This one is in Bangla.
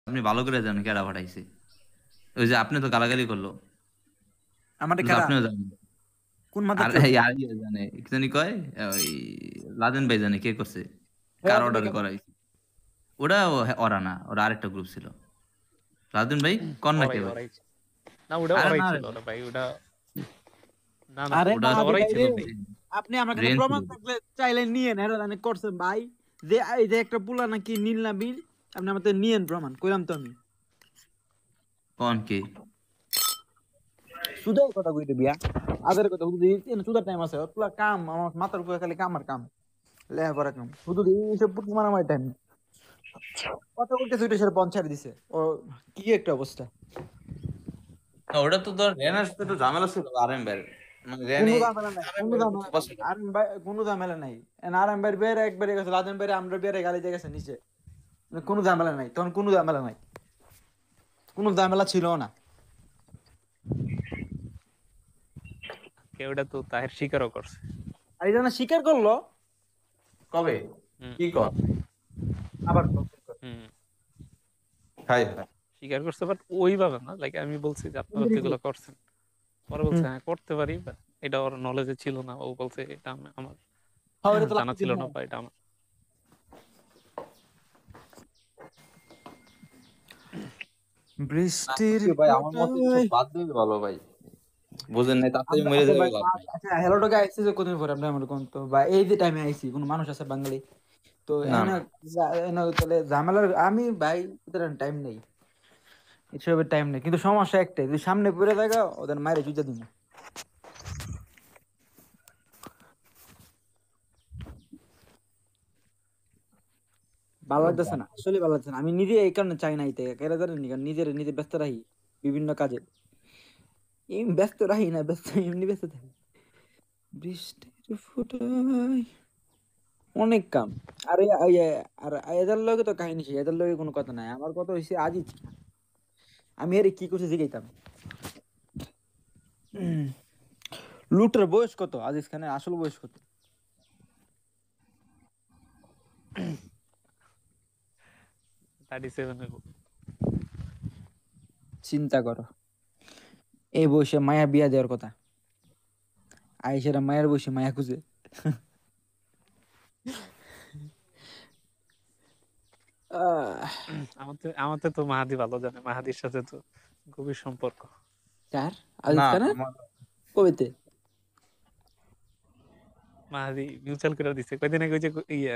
আপনি ভালো করে জানেন কেডা পাঠাইছে। ওই যে আপনি তো গালাগালি করলো, আমারে কিন্তু কারা আপনিও জানেন। কোন মাদার আর চোদ? এই আর ইয়ে জানে, কি জানি কয়, ওই লাদেন ভাই জানে কে করছে, কার লাদেন ভাই অর্ডারে কেন? করাইছে। ওরা ওরা না, ওরা আরেকটা গ্রুপ ছিল। লাদেন ভাই কর না কে ওরাই ভাই? ওরাই না, ওটা আরে ওরাই না রে ছিল ভাই, ওরা ভাই, ওটা না না, আরে ওটা না ওটা দে ওরাই ভাই ছিল রে, ভাই। আপনি আমার কাছে ব্রেন ছিল। প্রমাণ থাকলে চাইলে নিয়েন, এটা জানি করছেন ভাই। যে এই যে একটা পুলা নাকি নীল না বিল, আপনি আমাদের নিয়েন প্রমাণ, কইলাম তো আমি। কোন কে? সুদাই কথা কইতে বিয়া, আদের কথা শুধু সুদার টাইম আছে, পুলা কাম আমার মাথার উপরে খালি কাম আর কাম, লেহাপড়া কাম শুধু এইসব পুটু মারামারি টাইম। কথা বলতে সুইটে সেটা পঞ্চায়েত দিছে ও, কি একটা অবস্থা। না, ওটা তো ধর রেনার সাথে একটু ঝামেলা ছিল আরএম ভাই, মানে কোনো রেনে ঝামেলা নাই, আরএম কোনো ভাই ঝামেলা, কিছু পছন্দ করে। আরএম ভাই কোনো ঝামেলা নাই। আরএম ভাই বের একবারে গেছে, লাদেন ভাই আমরা বের গালি দিয়ে গেছে নিচে, কোনো ঝামেলা নাই তখন, কোনো ঝামেলা নাই, কোনো ঝামেলা ছিল না। কেউ ওটা তো তাহের স্বীকারও করছে। আর এটা না স্বীকার করলো, কবে? হুম কি কর? আবার হুম, হাই হাই। স্বীকার করছে, বাট ওইভাবে না, লাইক আমি বলছি যে আপনারা তো এগুলো করছেন, পরে বলছে হ্যাঁ করতে পারি, বাট এটা ওর নলেজে ছিল না। ও বলছে এটা আমার হাওড়ে তো জানা লাগতেছিল ছিল না। না, বা এটা আমার। না বৃষ্টির সত্যি ভাই, আমার মতে এসব ফোঁটায়। বাদ দিয়ে ভালো ভাই। বুঝেন নাই, তাড়াতাড়ি আমরা মরে আচ্ছা যাবে ভাই, লাভ নাই। আচ্ছা হ্যালোটাকে আইসি যে কতদিন পরে আপনি আমার কোন তো, বা এই যে টাইমে আইসি কোনো মানুষ আছে বাঙালি তো না এনে, না, এনে তাহলে ঝামেলার আমি ভাই, টাইম নেই, এসবের টাইম নেই, কিন্তু সমস্যা একটাই, যদি সামনে পড়ে থাকা ওদের মায়ের জুতা দিব। ভালো এসব লাগতেছে বাদ না, দিয়ে। আসলে ভালো লাগছে না, আমি নিজে এই কারণে চাই না এতে কেন জানেন নি? কারণ নিজের নিজে ব্যস্ত রাখি বিভিন্ন কাজে, এমনি ব্যস্ত রাখি না, ব্যস্ত এমনি ব্যস্ত থাকি। বৃষ্টির ফোঁটায় অনেক কাম। আরে আর এদের লগে তো কাহিনী শেষ, এদের লগে কোনো কথা নাই, আমার কথা হইছে আজিজ খান, আমি আরে কি করছে জিগাইতাম। উম, লুটের বয়স কত, আজিজ খানের আসল বয়স কত? 37 এর। চিন্তা করো, এই বয়সে মায়া বিয়া দেওয়ার কথা, আইসেরা মায়ের বয়সে মায়া খুঁজে। আহ, আমাদের আমাদের তো মাহাদি ভালো জানে, মাহাদির সাথে তো গভীর সম্পর্ক। কার? না আজিজ খানের? আমার কবিতে? মাহাদি মিউচুয়াল করে দিছে কয়দিন আগে, ওই যে ইয়ে